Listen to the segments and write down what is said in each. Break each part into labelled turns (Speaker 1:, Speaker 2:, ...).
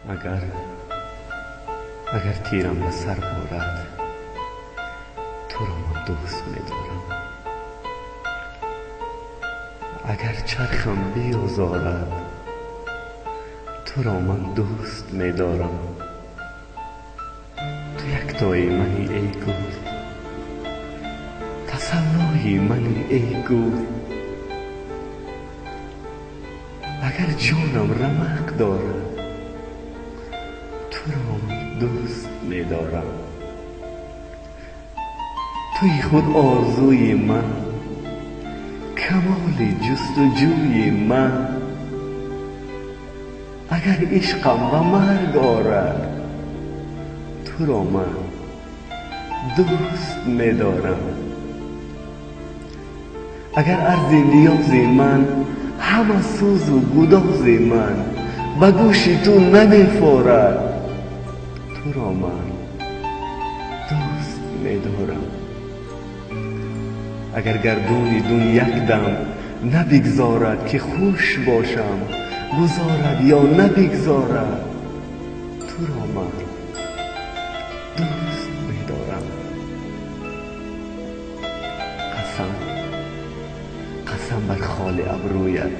Speaker 1: اگر تیرم به سر بارد، تو را من دوست می‌دارم. اگر چرخم بیازارد، تو را من دوست می‌دارم. تو یکتای منی ای گل، تسلای منی ای گل. اگر جانم رمق دارد، تو را من دوست می‌دارم. توی خود آرزوی من، کمال جستجوی من. اگر عشقم به مرگ آرد، تو را من دوست می‌دارم. اگر عرض نیاز من، همه سوز و گداز من به گوش تو نمی‌فارد، تو را من دوست می‌دارم. اگر گردون دون یک دم نبگذارد که خوش باشم، گذارد یا نبگذارد، تو را من دوست می‌دارم. قسم بر خال ابرویت،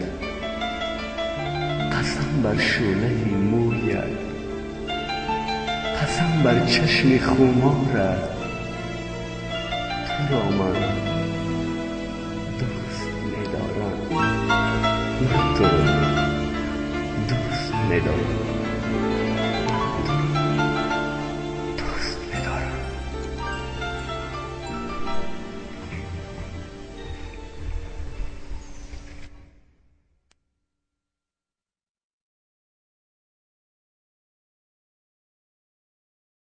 Speaker 1: قسم بر شعله مویت، قسم بر چشم خمارت، تو را من دوست می‌دارم. من تو را دوست می‌دارم.